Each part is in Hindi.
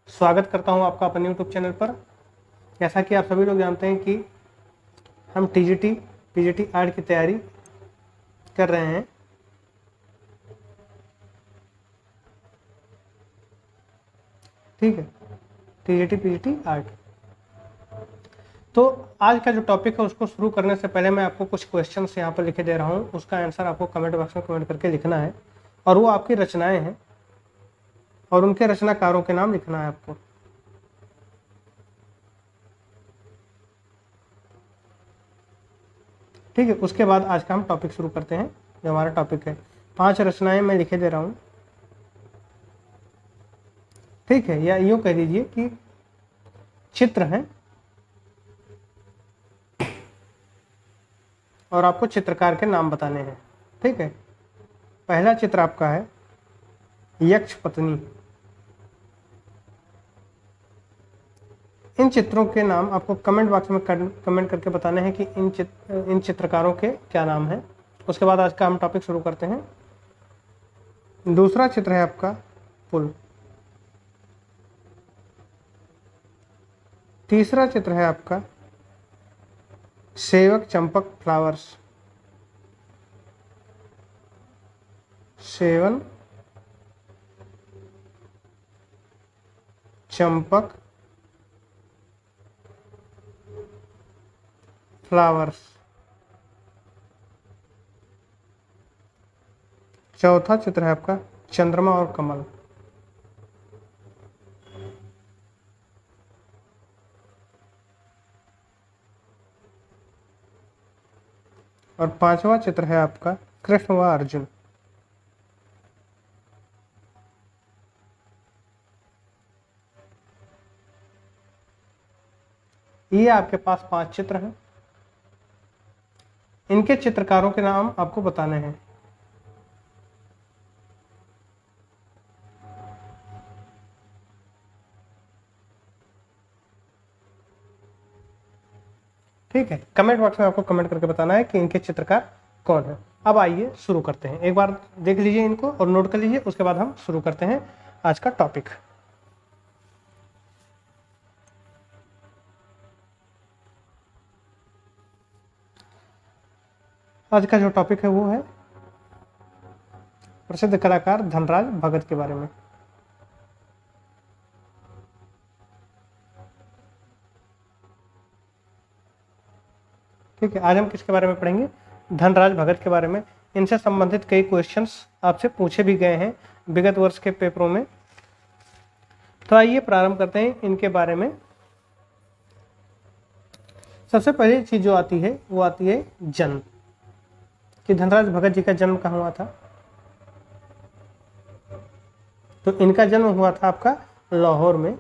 स्वागत करता हूं आपका अपने यूट्यूब चैनल पर। जैसा कि आप सभी लोग जानते हैं कि हम पीजीटी आर्ट की तैयारी कर रहे हैं। ठीक है, पीजीटी आर्ट। तो आज का जो टॉपिक है उसको शुरू करने से पहले मैं आपको कुछ क्वेश्चंस यहाँ पर लिखे दे रहा हूँ, उसका आंसर आपको कमेंट बॉक्स में कमेंट करके लिखना है और वो आपकी रचनाएं हैं और उनके रचनाकारों के नाम लिखना है आपको। ठीक है, उसके बाद आज का हम टॉपिक शुरू करते हैं। जो हमारा टॉपिक है 5 रचनाएं मैं लिखे दे रहा हूँ। ठीक है, या यूँ कह दीजिए कि चित्र हैं और आपको चित्रकार के नाम बताने हैं। ठीक है, पहला चित्र आपका है यक्ष पत्नी। इन चित्रों के नाम आपको कमेंट बॉक्स में कमेंट करके बताने हैं कि इन चित्रकारों के क्या नाम हैं। उसके बाद आज का हम टॉपिक शुरू करते हैं। दूसरा चित्र है आपका पुल। तीसरा चित्र है आपका सेवक Champak flowers. Seven Champak flowers. चौथा चित्र है आपका चंद्रमा और कमल। और पांचवा चित्र है आपका कृष्ण व अर्जुन। ये आपके पास 5 चित्र हैं। इनके चित्रकारों के नाम आपको बताने हैं। ठीक है, कमेंट बॉक्स में आपको कमेंट करके बताना है कि इनके चित्रकार कौन है। अब आइए शुरू करते हैं। एक बार देख लीजिए इनको और नोट कर लीजिए, उसके बाद हम शुरू करते हैं आज का टॉपिक। आज का जो टॉपिक है वो है प्रसिद्ध कलाकार धनराज भगत के बारे में। ठीक है, आज हम किसके बारे में पढ़ेंगे? धनराज भगत के बारे में। इनसे संबंधित कई क्वेश्चंस आपसे पूछे भी गए हैं विगत वर्ष के पेपरों में। तो आइए प्रारंभ करते हैं इनके बारे में। सबसे पहली चीज जो आती है वो आती है जन्म, कि धनराज भगत जी का जन्म कहाँ हुआ था। तो इनका जन्म हुआ था आपका लाहौर में,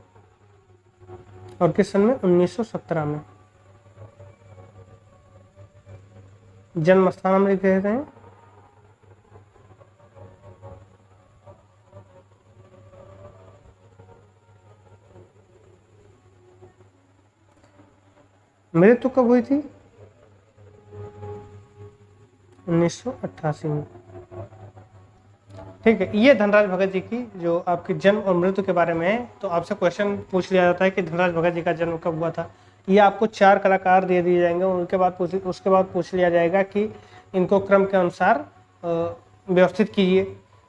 और किस सन में? 1917 में। जन्म स्थान हम लिख देते हैं मृत्यु कब हुई थी? 1988 में। ठीक है, ये धनराज भगत जी की जो आपकी जन्म और मृत्यु के बारे में है। तो आपसे क्वेश्चन पूछ लिया जाता है कि धनराज भगत जी का जन्म कब हुआ था। ये आपको 4 कलाकार दे दिए जाएंगे, उसके बाद पूछ लिया जाएगा कि इनको क्रम के अनुसार व्यवस्थित कीजिए।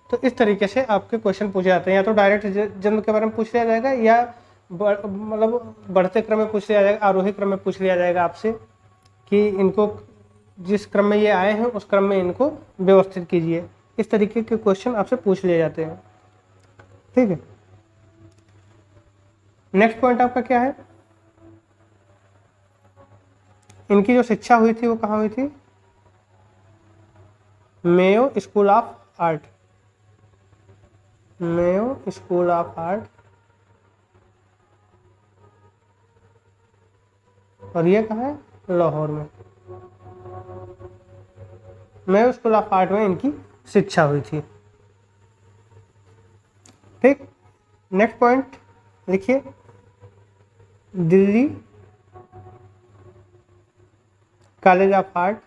तो इस तरीके से आपके क्वेश्चन पूछे जाते हैं। या तो डायरेक्ट जन्म के बारे में पूछ लिया जाएगा, या मतलब बढ़ते क्रम में पूछ लिया जाएगा, आरोही क्रम में पूछ लिया जाएगा आपसे कि इनको जिस क्रम में ये आए हैं उस क्रम में इनको व्यवस्थित कीजिए। इस तरीके के क्वेश्चन आपसे पूछ लिए जाते हैं। ठीक है, नेक्स्ट पॉइंट आपका क्या है? इनकी जो शिक्षा हुई थी वो कहाँ हुई थी? Mayo school of art. Mayo school of art, और ये कहाँ है? लाहौर में। मेयो स्कूल ऑफ आर्ट में इनकी शिक्षा हुई थी। ठीक, नेक्स्ट पॉइंट लिखिए, Delhi college of art.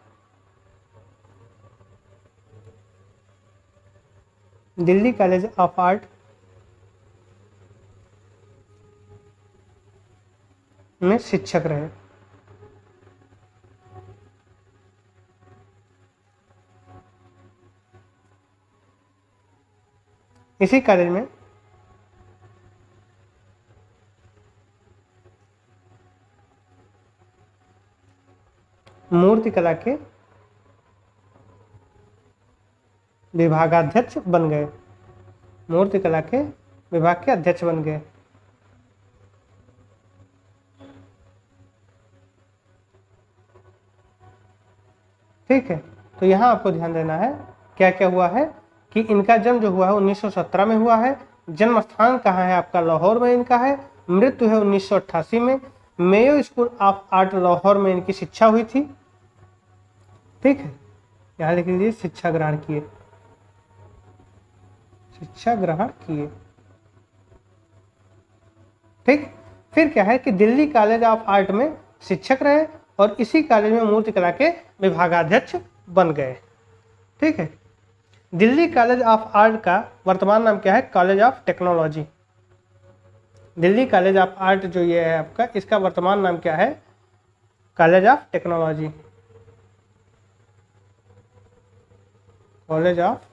Delhi college of art में शिक्षक रहे। इसी कॉलेज में मूर्तिकला के विभागाध्यक्ष बन गए। मूर्तिकला के विभाग के अध्यक्ष बन गए। ठीक है, तो यहाँ आपको ध्यान देना है क्या क्या हुआ है कि इनका जन्म जो हुआ है 1917 में हुआ है। जन्म स्थान कहाँ है आपका? लाहौर में इनका है। मृत्यु है 1988 में। Mayo school of art Lahore में इनकी शिक्षा हुई थी। ठीक है, यहाँ लिख लीजिए शिक्षा ग्रहण किए। शिक्षा ग्रहण किए। ठीक, फिर क्या है कि दिल्ली कॉलेज ऑफ आर्ट में शिक्षक रहे और इसी कॉलेज में मूर्तिकला के विभागाध्यक्ष बन गए। ठीक है, दिल्ली कॉलेज ऑफ आर्ट का वर्तमान नाम क्या है? College of technology. Delhi college of art जो ये है आपका, इसका वर्तमान नाम क्या है? College of technology. College of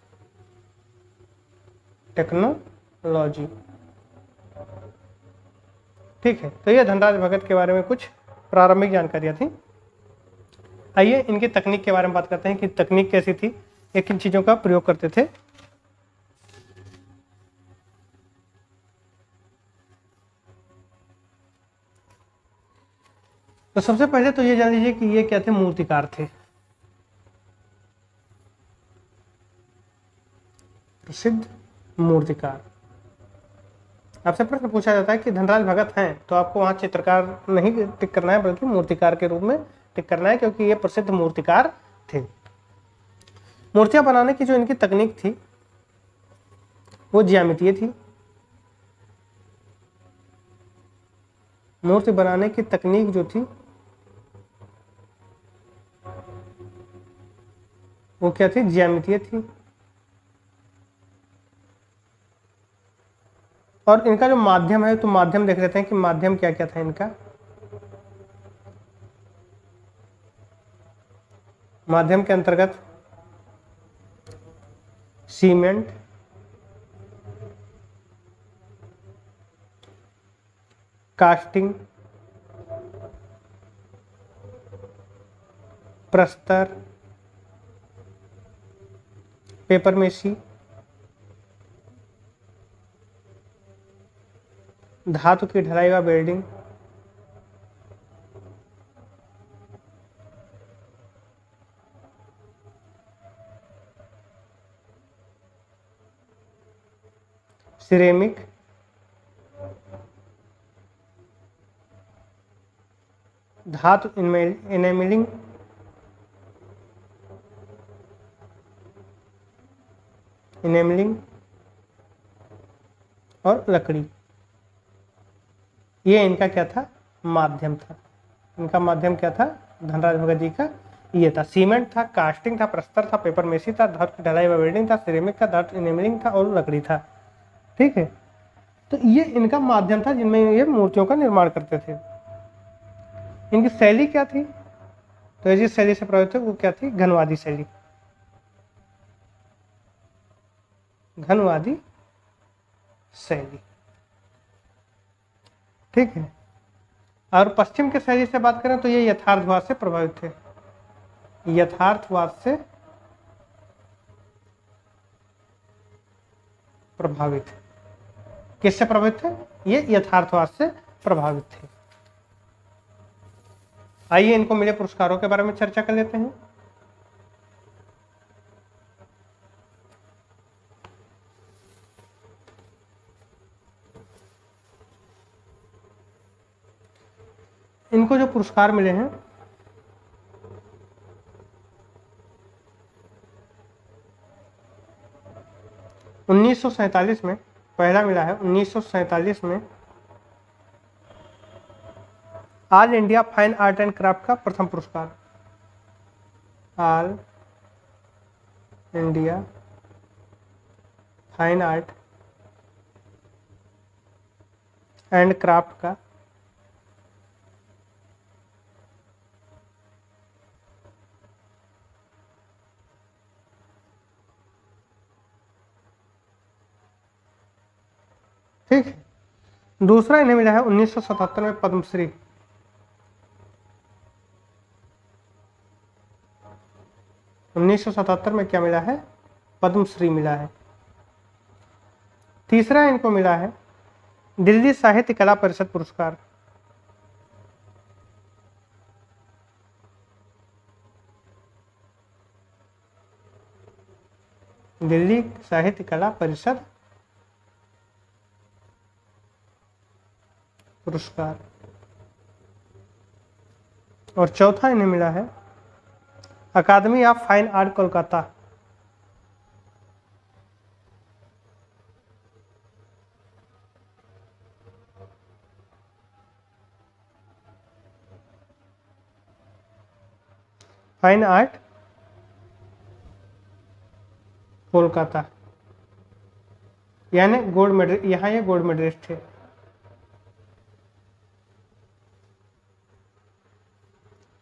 technology. ठीक है, तो ये धनराज भगत के बारे में कुछ प्रारंभिक जानकारियां थी। आइए इनकी तकनीक के बारे में बात करते हैं कि तकनीक कैसी थी, ये किन चीजों का प्रयोग करते थे। तो सबसे पहले तो ये जान लीजिए कि ये क्या थे? मूर्तिकार थे। प्रसिद्ध मूर्तिकार। आपसे प्रश्न पूछा जाता है कि धनराज भगत हैं, तो आपको वहां चित्रकार नहीं टिक करना है बल्कि मूर्तिकार के रूप में टिक करना है, क्योंकि ये प्रसिद्ध मूर्तिकार थे। मूर्तियां बनाने की जो इनकी तकनीक थी वो ज्यामितीय थी। मूर्ति बनाने की तकनीक जो थी वो क्या थी? ज्यामितीय थी। और इनका जो माध्यम है, तो माध्यम देख लेते हैं कि माध्यम क्या क्या था इनका। माध्यम के अंतर्गत सीमेंट, कास्टिंग, प्रस्तर, पेपर मेसी, धातु की ढलाई व वेल्डिंग, सिरेमिक, धातु इनेमिलिंग, और लकड़ी। ये इनका क्या था? माध्यम था। इनका माध्यम क्या था? धनराज भगत जी का ये था। सीमेंट था, कास्टिंग था, प्रस्तर था, पेपर मेसी था, धातु की ढलाई व वेल्डिंग था, सिरेमिक था, धातु इनेमिलिंग था और लकड़ी था। ठीक है, तो ये इनका माध्यम था जिनमें ये मूर्तियों का निर्माण करते थे। इनकी शैली क्या थी? तो जिस शैली से प्रभावित थे वो क्या थी? घनवादी शैली। घनवादी शैली। ठीक है, और पश्चिम के शैली से बात करें तो ये यथार्थवाद से प्रभावित थे। यथार्थवाद से प्रभावित। किससे प्रभावित थे? ये यथार्थवाद से प्रभावित थे। आइए इनको मिले पुरस्कारों के बारे में चर्चा कर लेते हैं। इनको जो पुरस्कार मिले हैं 1947 में पहला मिला है। 1947 में all India fine art and craft का प्रथम पुरस्कार। All India fine art and craft का ठीक है। दूसरा इन्हें मिला है 1977 में पद्मश्री। उन्नीस में क्या मिला है? पद्मश्री मिला है। तीसरा इनको मिला है दिल्ली साहित्य कला परिषद पुरस्कार। दिल्ली साहित्य कला परिषद पुरस्कार। और चौथा इन्हें मिला है अकादमी of fine art Kolkata. Fine art Kolkata, यानी गोल्ड मेडल, यहाँ ये गोल्ड मेडलिस्ट थे।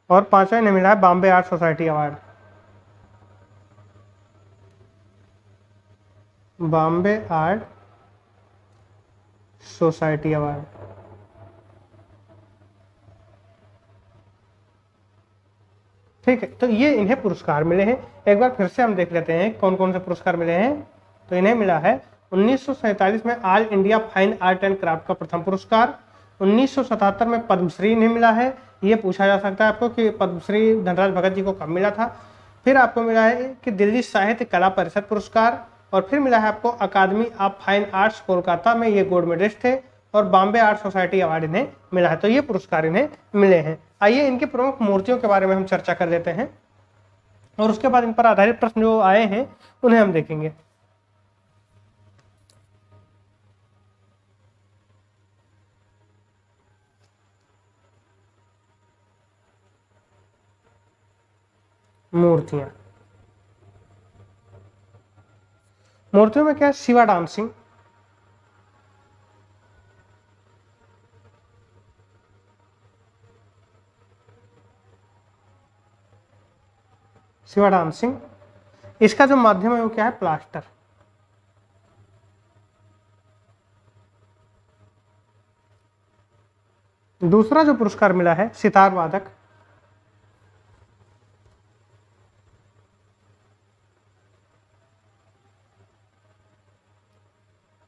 और पांचवा इन्हें मिला है Bombay art society award. Bombay art society award. ठीक है, तो ये इन्हें पुरस्कार मिले हैं। एक बार फिर से हम देख लेते हैं कौन कौन से पुरस्कार मिले हैं। तो इन्हें मिला है 1947 में all India fine art and craft का प्रथम पुरस्कार। 1977 में पद्मश्री इन्हें मिला है। ये पूछा जा सकता है आपको कि पद्मश्री धनराज भगत जी को कब मिला था। फिर आपको मिला है कि दिल्ली साहित्य कला परिषद पुरस्कार। और फिर मिला है आपको अकादमी ऑफ फाइन आर्ट्स कोलकाता में ये गोल्ड मेडलिस्ट थे। और बॉम्बे आर्ट सोसाइटी अवार्ड इन्हें मिला है। तो ये पुरस्कार इन्हें मिले हैं। आइए इनकी प्रमुख मूर्तियों के बारे में हम चर्चा कर लेते हैं और उसके बाद इन पर आधारित प्रश्न जो आए हैं उन्हें हम देखेंगे। मूर्तियां, मूर्तियों में क्या है? Shiva dancing, Shiva dancing. इसका जो माध्यम है वो क्या है? प्लास्टर। दूसरा जो पुरस्कार मिला है सितार वादक।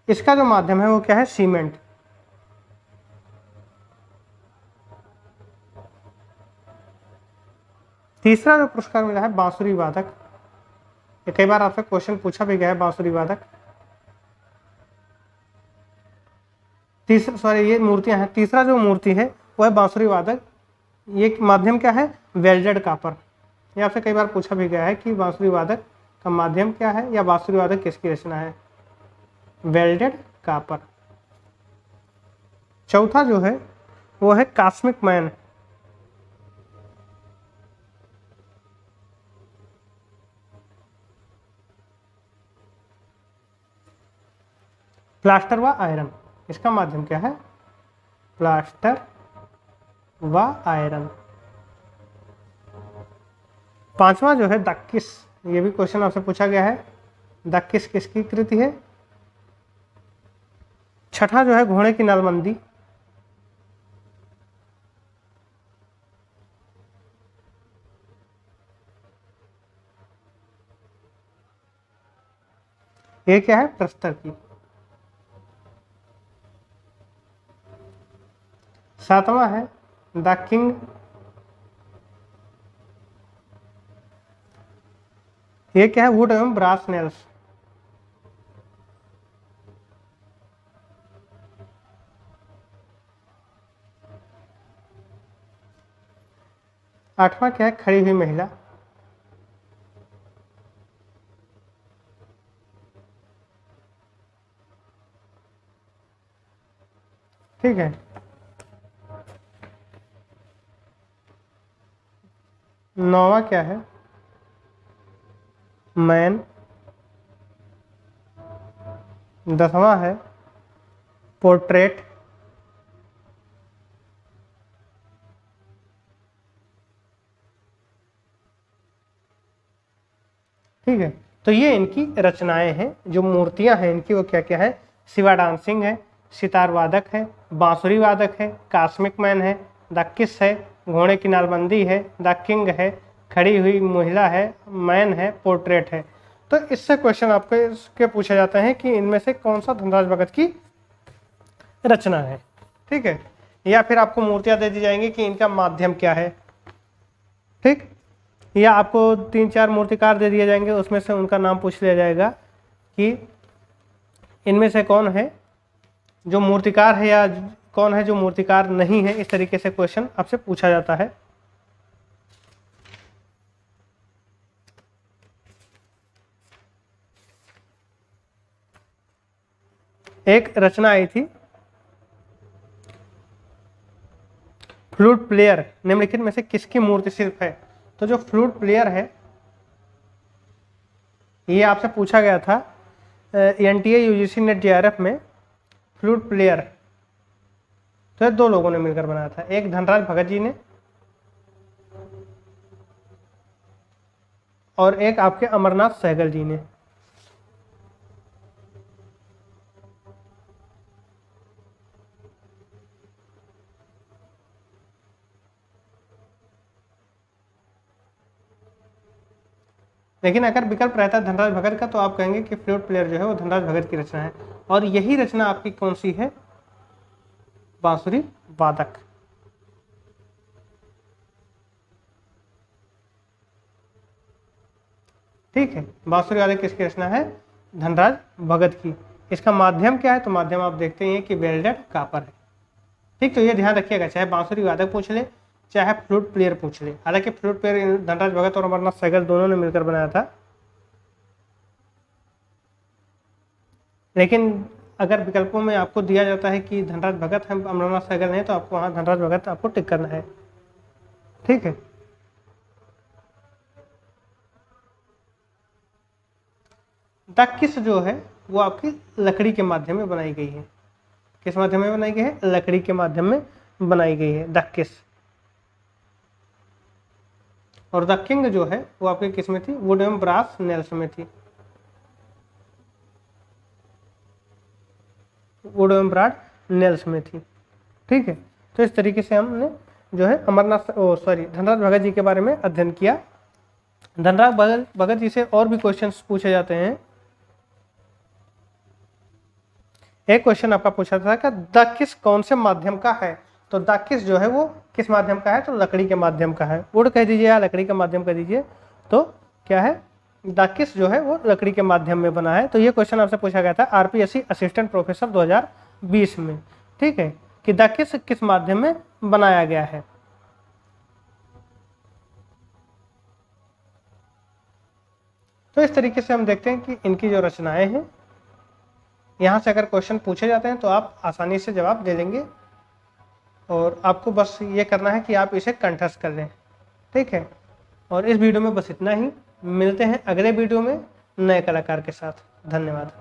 इसका जो माध्यम है वो क्या है? सीमेंट। तीसरा जो पुरस्कार मिला है बांसुरी वादक। ये कई बार आपसे क्वेश्चन पूछा भी गया है, बांसुरी वादक। तीसरा, सॉरी ये मूर्तियां हैं। तीसरा जो मूर्ति है वो है बांसुरी वादक। ये माध्यम क्या है? Welded copper. ये आपसे कई बार पूछा भी गया है कि बांसुरी वादक का माध्यम क्या है या बांसुरी वादक किसकी रचना है? Welded copper. चौथा जो है वो है कॉस्मिक मैन। प्लास्टर व आयरन। इसका माध्यम क्या है? प्लास्टर व आयरन। पांचवा जो है दक्किस। ये भी क्वेश्चन आपसे पूछा गया है, दक्किस किसकी कृति है? छठा जो है घोड़े की नलबंदी। ये क्या है? प्रस्तर की। सातवां है द किंग। ये क्या है? वुड एवं ब्रास नेल्स। आठवां क्या है? खड़ी हुई महिला। ठीक है। नौवां क्या है? मैन। दसवां है पोर्ट्रेट। ठीक है, तो ये इनकी रचनाएं हैं। जो मूर्तियां हैं इनकी वो क्या क्या है? शिवा डांसिंग है, सितार वादक है, बांसुरी वादक है, कॉस्मिक मैन है, द किस है, घोड़े की नालबंदी है, द किंग है, खड़ी हुई महिला है, मैन है, पोर्ट्रेट है। तो इससे क्वेश्चन आपको इसके पूछे जाते हैं कि इनमें से कौन सा धनराज भगत की रचना है। ठीक है, या फिर आपको मूर्तियां दे दी जाएंगी कि इनका माध्यम क्या है। ठीक, या आपको 3-4 मूर्तिकार दे दिए जाएंगे, उसमें से उनका नाम पूछ लिया जाएगा कि इनमें से कौन है जो मूर्तिकार है या कौन है जो मूर्तिकार नहीं है। इस तरीके से क्वेश्चन आपसे पूछा जाता है। एक रचना आई थी, फ्लूट प्लेयर निम्नलिखित में से किसकी मूर्ति सिर्फ है। तो जो फ्लूट प्लेयर है ये आपसे पूछा गया था एनटीए यूजीसी नेट जेआरएफ में। फ्लूट प्लेयर तो 2 लोगों ने मिलकर बनाया था, एक धनराज भगत जी ने और एक आपके अमरनाथ सहगल जी ने। लेकिन अगर विकल्प रहता है धनराज भगत का तो आप कहेंगे कि फ्लूट प्लेयर जो है वो धनराज भगत की रचना है। और यही रचना आपकी कौन सी है, बांसुरी वादक। ठीक है, बांसुरी वादक किसकी रचना है, धनराज भगत की। इसका माध्यम क्या है, तो माध्यम आप देखते हैं कि वेल्डेड कॉपर है। ठीक, तो ये ध्यान रखिएगा, चाहे बांसुरी वादक पूछ ले चाहे फ्लूट प्लेयर पूछ ले। हालांकि फ्लूट प्लेयर धनराज भगत और अमरनाथ सहगल दोनों ने मिलकर बनाया था, लेकिन अगर विकल्पों में आपको दिया जाता है कि धनराज भगत है अमरनाथ सहगल नहीं, तो आपको वहां धनराज भगत आपको टिक करना है। ठीक है, द किस जो है वो आपकी लकड़ी के माध्यम में बनाई गई है। किस माध्यम में बनाई गई है, लकड़ी के माध्यम में बनाई गई है द किस। और द किंग जो है वो आपकी किस में थी, वुड एवं ब्रास नेल्स में थी। वुड एवं ब्रास नेल्स में थी। ठीक है, तो इस तरीके से हमने जो है धनराज भगत जी के बारे में अध्ययन किया। धनराज भगत जी से और भी क्वेश्चंस पूछे जाते हैं। एक क्वेश्चन आपका पूछा था कि द किस कौन से माध्यम का है। तो द किस जो है वो किस माध्यम का है, तो लकड़ी के माध्यम का है। वुड कह दीजिए या लकड़ी का माध्यम कह दीजिए, तो क्या है, द किस जो है वो लकड़ी के माध्यम में बना है। तो ये क्वेश्चन आपसे पूछा गया था आरपीएससी असिस्टेंट प्रोफेसर 2020 में। ठीक है, कि द किस किस माध्यम में बनाया गया है। तो इस तरीके से हम देखते हैं कि इनकी जो रचनाएं हैं, यहाँ से अगर क्वेश्चन पूछे जाते हैं तो आप आसानी से जवाब दे लेंगे। और आपको बस ये करना है कि आप इसे कंठस्थ कर लें। ठीक है, और इस वीडियो में बस इतना ही। मिलते हैं अगले वीडियो में नए कलाकार के साथ। धन्यवाद।